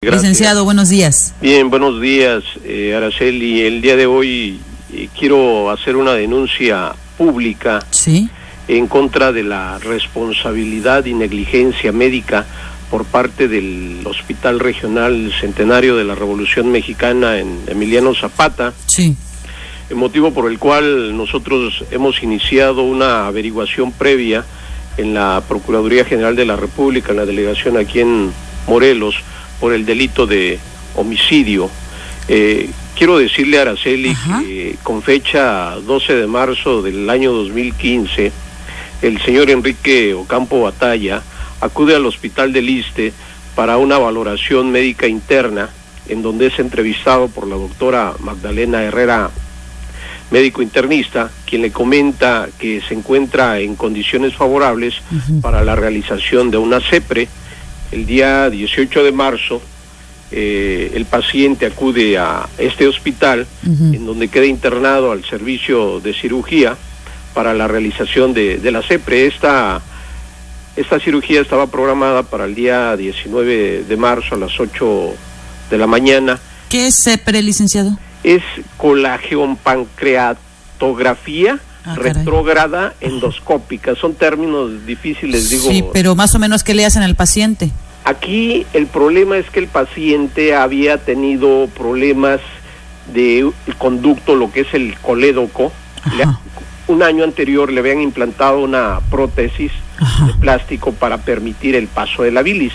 Gracias. Licenciado, buenos días. Bien, buenos días, Araceli. El día de hoy quiero hacer una denuncia pública en contra de la responsabilidad y negligencia médica por parte del Hospital Regional Centenario de la Revolución Mexicana en Emiliano Zapata. El motivo por el cual nosotros hemos iniciado una averiguación previa en la Procuraduría General de la República, en la delegación aquí en Morelos, por el delito de homicidio. Quiero decirle a Araceli que con fecha 12 de marzo del año 2015, el señor Enrique Ocampo Batalla acude al Hospital del Iste para una valoración médica interna, en donde es entrevistado por la doctora Magdalena Herrera, médico internista, quien le comenta que se encuentra en condiciones favorables para la realización de una CEPRE. El día 18 de marzo, el paciente acude a este hospital, en donde queda internado al servicio de cirugía para la realización de la CEPRE. Esta cirugía estaba programada para el día 19 de marzo a las 8 de la mañana. ¿Qué es CEPRE, licenciado? Es colangeopancreatografía retrógrada endoscópica. Son términos difíciles, digo. Sí, pero más o menos, ¿qué le hacen al paciente? Aquí el problema es que el paciente había tenido problemas de conducto, lo que es el colédoco. Un año anterior le habían implantado una prótesis de plástico para permitir el paso de la bilis.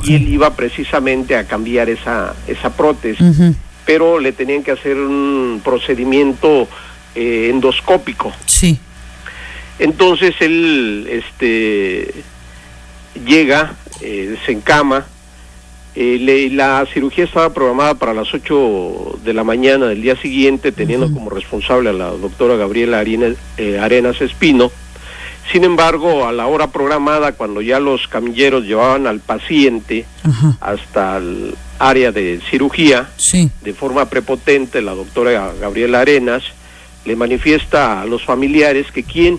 Y él iba precisamente a cambiar esa prótesis, pero le tenían que hacer un procedimiento endoscópico. Entonces él llega, se encama, la cirugía estaba programada para las 8 de la mañana del día siguiente, teniendo como responsable a la doctora Gabriela Arenas Espino. Sin embargo, a la hora programada, cuando ya los camilleros llevaban al paciente hasta el área de cirugía, de forma prepotente, la doctora Gabriela Arenas le manifiesta a los familiares que quien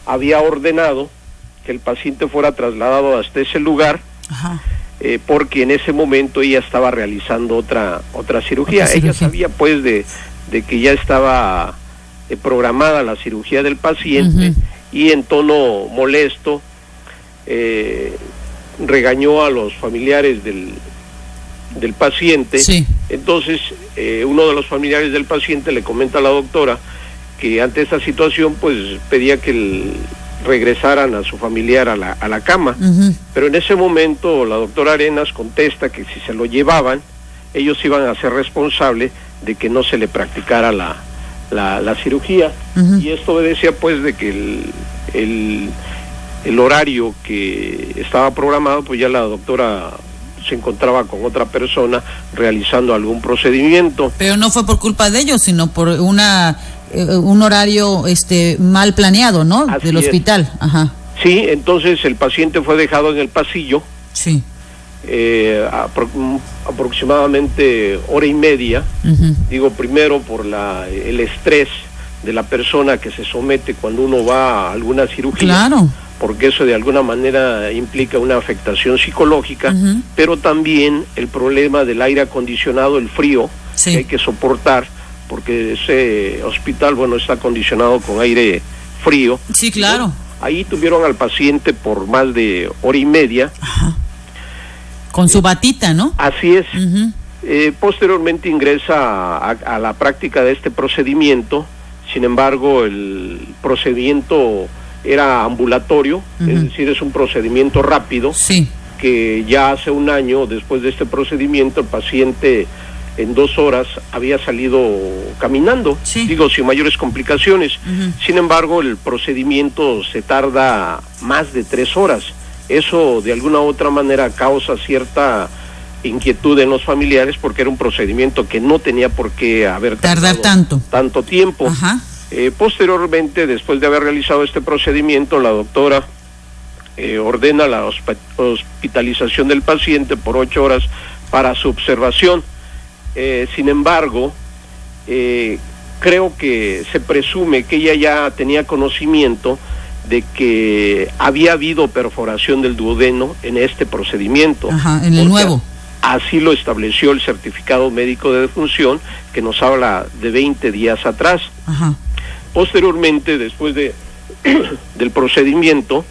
había ordenado que el paciente fuera trasladado hasta ese lugar, porque en ese momento ella estaba realizando otra cirugía. Ella sabía pues de que ya estaba programada la cirugía del paciente, y en tono molesto regañó a los familiares del paciente. Entonces uno de los familiares del paciente le comenta a la doctora que ante esta situación pues pedía que regresaran a su familiar a la cama, pero en ese momento la doctora Arenas contesta que si se lo llevaban, ellos iban a ser responsables de que no se le practicara la cirugía, y esto obedecía pues de que el horario que estaba programado, pues ya la doctora se encontraba con otra persona realizando algún procedimiento. Pero no fue por culpa de ellos, sino por un horario mal planeado, ¿no? Del hospital. Sí, entonces el paciente fue dejado en el pasillo. Aproximadamente hora y media. Digo, primero por el estrés de la persona que se somete cuando uno va a alguna cirugía, porque eso de alguna manera implica una afectación psicológica, pero también el problema del aire acondicionado, el frío que hay que soportar, porque ese hospital, bueno, está acondicionado con aire frío. Ahí tuvieron al paciente por más de hora y media. Con su batita, ¿no? Así es. Posteriormente ingresa a la práctica de este procedimiento. Sin embargo, el procedimiento era ambulatorio, es decir, es un procedimiento rápido, que ya hace un año, después de este procedimiento, el paciente en 2 horas había salido caminando, digo, sin mayores complicaciones. Sin embargo, el procedimiento se tarda más de 3 horas. Eso de alguna u otra manera causa cierta inquietud en los familiares, porque era un procedimiento que no tenía por qué haber tardado tanto tiempo. Posteriormente, después de haber realizado este procedimiento, la doctora ordena la hospitalización del paciente por 8 horas para su observación. Sin embargo, creo que se presume que ella ya tenía conocimiento de que había habido perforación del duodeno en este procedimiento. En el nuevo. Así lo estableció el certificado médico de defunción, que nos habla de 20 días atrás. Ajá. Posteriormente, después del procedimiento,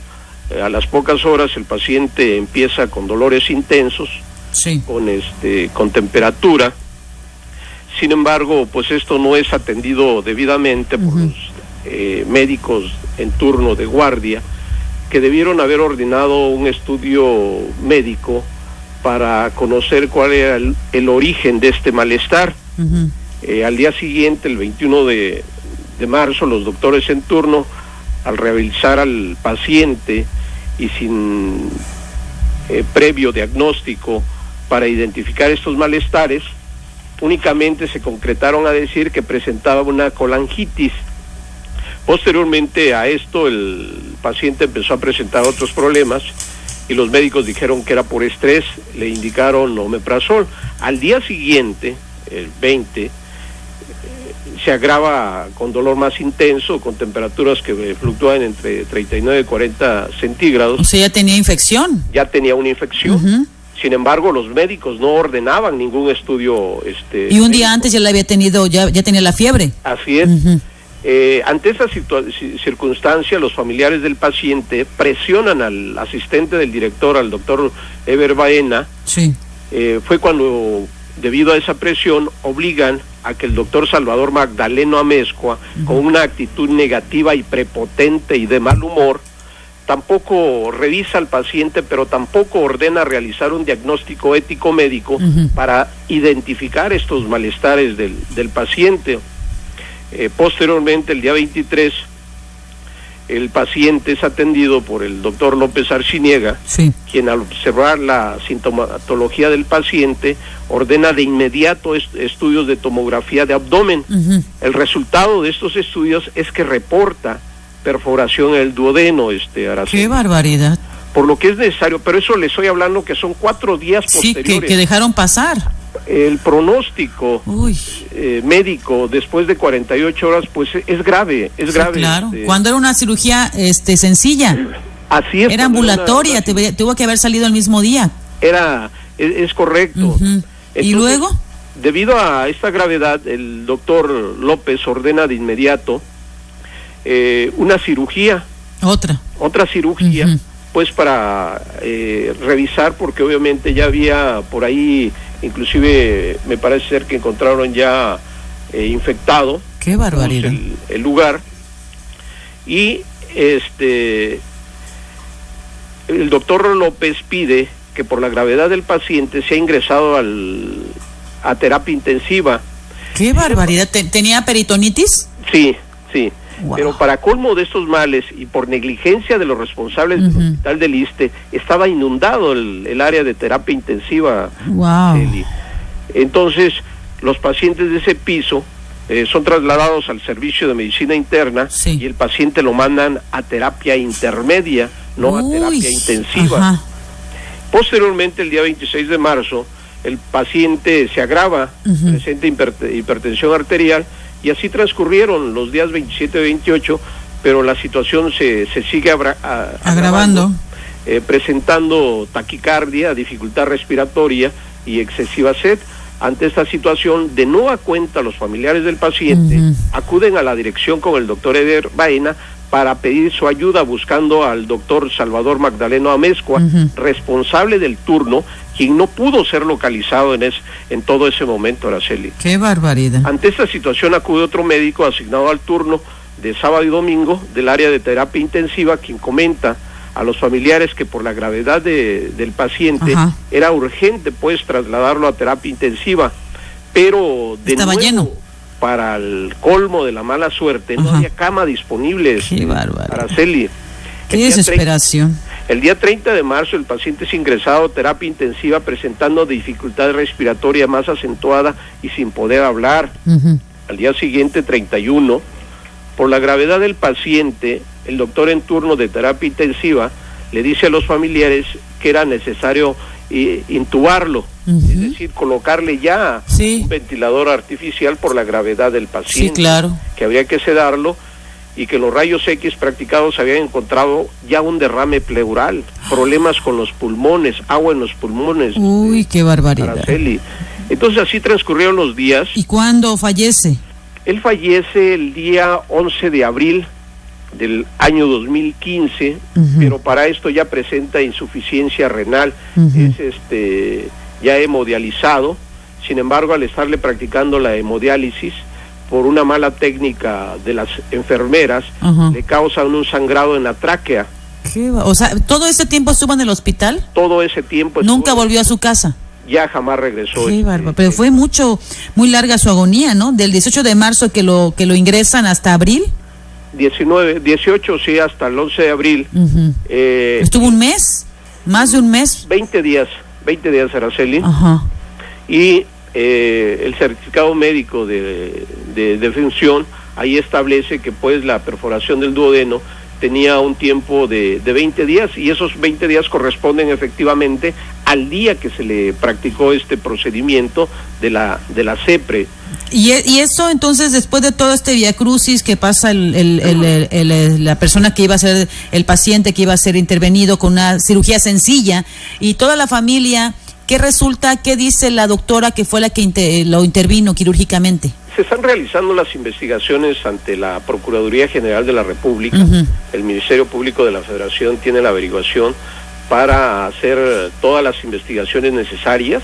a las pocas horas el paciente empieza con dolores intensos, sí, con temperatura. Sin embargo, pues esto no es atendido debidamente por los médicos en turno de guardia, que debieron haber ordenado un estudio médico para conocer cuál era el origen de este malestar. Al día siguiente, el 21 de marzo, los doctores en turno, al revisar al paciente y sin previo diagnóstico para identificar estos malestares, únicamente se concretaron a decir que presentaba una colangitis. Posteriormente a esto, el paciente empezó a presentar otros problemas y los médicos dijeron que era por estrés, le indicaron omeprazol. Al día siguiente, el 20, se agrava con dolor más intenso, con temperaturas que fluctúan entre 39 y 40 centígrados. O sea, ya tenía infección. Ya tenía una infección. Sin embargo, los médicos no ordenaban ningún estudio. Y un día antes ya la había tenido, ya tenía la fiebre. Así es. Ante esta circunstancia, los familiares del paciente presionan al asistente del director, al doctor Eber Baena. Sí. Fue cuando, debido a esa presión, obligan a que el doctor Salvador Magdaleno Amezcua, con una actitud negativa y prepotente y de mal humor, tampoco revisa al paciente, pero tampoco ordena realizar un diagnóstico ético médico para identificar estos malestares del paciente. Posteriormente, el día 23, el paciente es atendido por el doctor López Arciniega, sí, quien al observar la sintomatología del paciente ordena de inmediato estudios de tomografía de abdomen. El resultado de estos estudios es que reporta perforación en el duodeno, Araceli. ¡Qué barbaridad! Por lo que es necesario, pero eso le estoy hablando que son 4 días posteriores. Sí, que dejaron pasar. El pronóstico médico después de 48 horas, pues es grave, es grave. Claro, cuando era una cirugía sencilla. Así es. Era ambulatoria, tuvo que haber salido el mismo día. Es correcto. Entonces, ¿y luego? Debido a esta gravedad, el doctor López ordena de inmediato una cirugía. Otra cirugía, pues para revisar, porque obviamente ya había por ahí, inclusive me parece ser que encontraron ya infectado. ¡Qué barbaridad! El lugar. Y el doctor López pide que por la gravedad del paciente sea ingresado a terapia intensiva. ¡Qué barbaridad! ¿Tenía peritonitis? Sí, sí. Wow. Pero para colmo de estos males y por negligencia de los responsables del hospital del Iste, estaba inundado el área de terapia intensiva. Wow. Entonces, los pacientes de ese piso son trasladados al servicio de medicina interna, sí, y el paciente lo mandan a terapia intermedia, no a terapia intensiva. Ajá. Posteriormente, el día 26 de marzo, el paciente se agrava, presenta hipertensión arterial, y así transcurrieron los días 27 y 28, pero la situación se sigue agravando, presentando taquicardia, dificultad respiratoria y excesiva sed. Ante esta situación, de nueva cuenta, los familiares del paciente acuden a la dirección con el doctor Eber Baena para pedir su ayuda, buscando al doctor Salvador Magdaleno Amezcua, responsable del turno, quien no pudo ser localizado en todo ese momento, Araceli. ¡Qué barbaridad! Ante esta situación acude otro médico asignado al turno de sábado y domingo del área de terapia intensiva, quien comenta a los familiares que por la gravedad del paciente era urgente pues trasladarlo a terapia intensiva, pero de estaba nuevo, lleno. Para el colmo de la mala suerte, no había cama disponible. ¡Qué bárbaro! Araceli. ¡Qué desesperación! El día 30 de marzo el paciente es ingresado a terapia intensiva presentando dificultad respiratoria más acentuada y sin poder hablar. Al día siguiente, 31, por la gravedad del paciente, el doctor en turno de terapia intensiva le dice a los familiares que era necesario intubarlo, es decir, colocarle ya un ventilador artificial por la gravedad del paciente, sí, claro, que habría que sedarlo, y que los rayos X practicados habían encontrado ya un derrame pleural, problemas con los pulmones, agua en los pulmones. Uy, qué barbaridad. Araceli. Entonces así transcurrieron los días. ¿Y cuándo fallece? Él fallece el día 11 de abril del año 2015, pero para esto ya presenta insuficiencia renal, es ya hemodializado. Sin embargo, al estarle practicando la hemodiálisis, por una mala técnica de las enfermeras, le causan un sangrado en la tráquea. O sea, ¿todo ese tiempo estuvo en el hospital? Todo ese tiempo. ¿Nunca volvió a su casa? Ya jamás regresó. Qué bárbaro, pero fue muy larga su agonía, ¿no? Del 18 de marzo que lo ingresan hasta abril. 18, sí, hasta el 11 de abril. ¿Estuvo un mes? ¿Más de un mes? 20 días, Araceli. Y el certificado médico de defunción, ahí establece que pues la perforación del duodeno tenía un tiempo de 20 días, y esos 20 días corresponden efectivamente al día que se le practicó este procedimiento de la CEPRE. Y eso entonces, después de todo este viacrucis que pasa la persona que iba a ser, el paciente que iba a ser intervenido con una cirugía sencilla, y toda la familia, ¿qué resulta? ¿Qué dice la doctora que fue la que lo intervino quirúrgicamente? Se están realizando las investigaciones ante la Procuraduría General de la República. El Ministerio Público de la Federación tiene la averiguación para hacer todas las investigaciones necesarias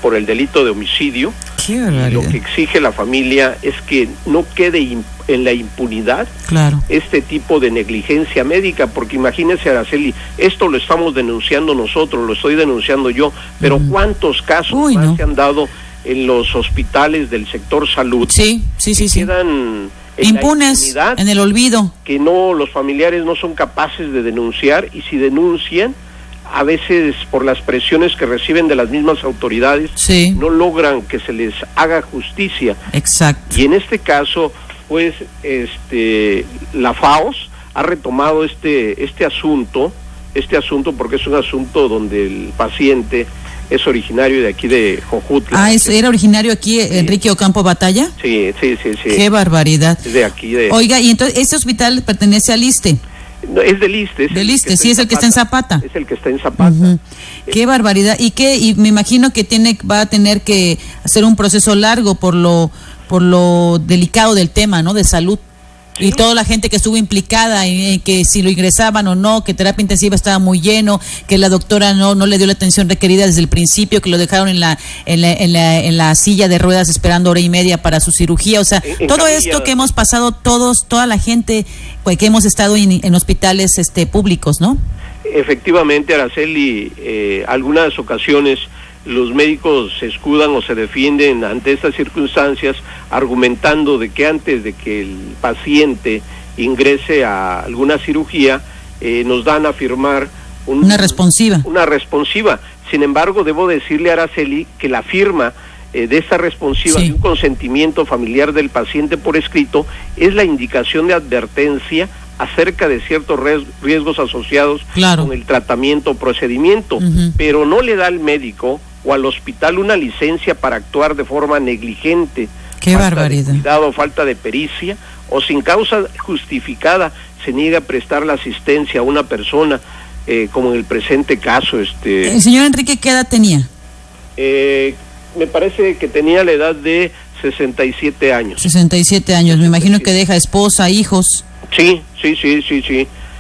por el delito de homicidio. Qué barbaridad. Lo que exige la familia es que no quede en la impunidad este tipo de negligencia médica, porque imagínese, Araceli, esto lo estamos denunciando nosotros, lo estoy denunciando yo, pero ¿cuántos casos más se han dado en los hospitales del sector salud? Sí. Quedan impunes, en el olvido, que los familiares no son capaces de denunciar, y si denuncian, a veces por las presiones que reciben de las mismas autoridades, no logran que se les haga justicia. Exacto. Y en este caso, pues, la FAOS ha retomado este asunto, porque es un asunto donde el paciente es originario de aquí de Jojutla. ¿Era originario aquí, Enrique Ocampo Batalla? Sí. Qué barbaridad. Es de aquí de... Oiga, y entonces, ¿ese hospital pertenece al ISSSTE? No, es del ISSSTE. Del ISSSTE, sí, es el que está en Zapata. Es el que está en Zapata. Qué barbaridad. Y me imagino que va a tener que hacer un proceso largo por lo delicado del tema, ¿no? De salud. Sí. Y toda la gente que estuvo implicada en que si lo ingresaban o no, que terapia intensiva estaba muy lleno, que la doctora no le dio la atención requerida desde el principio, que lo dejaron en la silla de ruedas esperando hora y media para su cirugía. O sea, todo esto que hemos pasado toda la gente que hemos estado en hospitales públicos, ¿no? Efectivamente, Araceli, algunas ocasiones los médicos se escudan o se defienden ante estas circunstancias argumentando de que antes de que el paciente ingrese a alguna cirugía, nos dan a firmar una responsiva. Sin embargo, debo decirle a Araceli que la firma de esta responsiva, de un consentimiento familiar del paciente por escrito, es la indicación de advertencia acerca de ciertos riesgos asociados con el tratamiento o procedimiento, pero no le da al médico o al hospital una licencia para actuar de forma negligente. ¡Qué barbaridad! Cuidado, falta de pericia, o sin causa justificada se niega a prestar la asistencia a una persona, como en el presente caso. ¿El señor Enrique qué edad tenía? Me parece que tenía la edad de 67 años. 67 años, me imagino que deja esposa, hijos. Sí.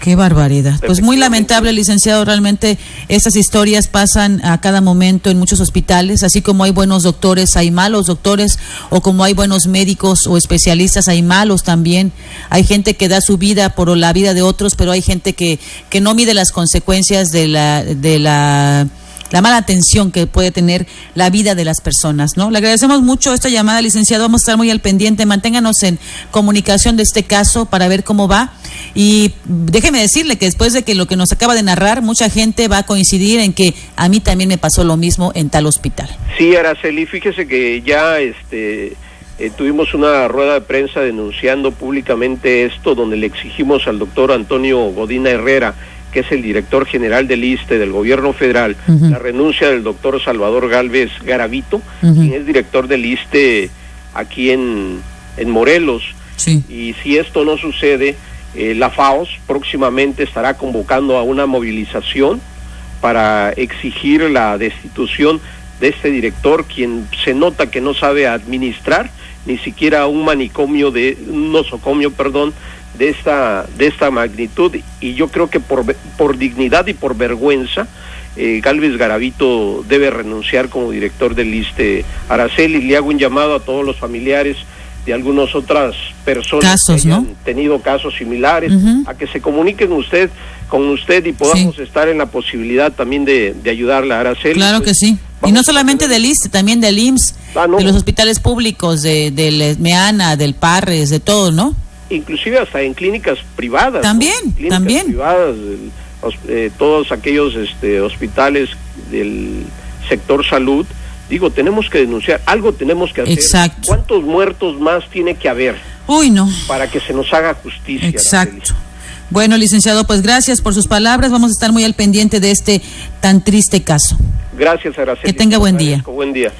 Qué barbaridad. Pues muy lamentable, licenciado, realmente estas historias pasan a cada momento en muchos hospitales, así como hay buenos doctores, hay malos doctores, o como hay buenos médicos o especialistas, hay malos también. Hay gente que da su vida por la vida de otros, pero hay gente que no mide las consecuencias de la mala atención que puede tener la vida de las personas, ¿no? Le agradecemos mucho esta llamada, licenciado, vamos a estar muy al pendiente, manténganos en comunicación de este caso para ver cómo va, y déjeme decirle que después de que lo que nos acaba de narrar, mucha gente va a coincidir en que a mí también me pasó lo mismo en tal hospital. Sí, Araceli, fíjese que ya tuvimos una rueda de prensa denunciando públicamente esto, donde le exigimos al doctor Antonio Godina Herrera, que es el director general del ISSSTE del gobierno federal, la renuncia del doctor Salvador Gálvez Garavito, quien es director del ISSSTE aquí en Morelos. Sí. Y si esto no sucede, la FAOS próximamente estará convocando a una movilización para exigir la destitución de este director, quien se nota que no sabe administrar ni siquiera un nosocomio, de esta magnitud. Y yo creo que por dignidad y por vergüenza, Gálvez Garavito debe renunciar como director del ISSSTE. Araceli, le hago un llamado a todos los familiares de algunas otras personas que hayan tenido casos similares, a que se comuniquen con usted y podamos estar en la posibilidad también de ayudarla, Araceli. Claro que sí. Y no solamente del ISSSTE, también del IMSS, de los hospitales públicos, del MEANA, del PARRES, de todo, ¿no? Inclusive hasta en clínicas privadas. También, clínicas privadas, todos aquellos hospitales del sector salud. Digo, tenemos que denunciar, algo tenemos que hacer. Exacto. ¿Cuántos muertos más tiene que haber? Uy, no. Para que se nos haga justicia. Exacto. Araceli. Bueno, licenciado, pues gracias por sus palabras. Vamos a estar muy al pendiente de este tan triste caso. Gracias, Araceli. Que tenga buen día. Buen día.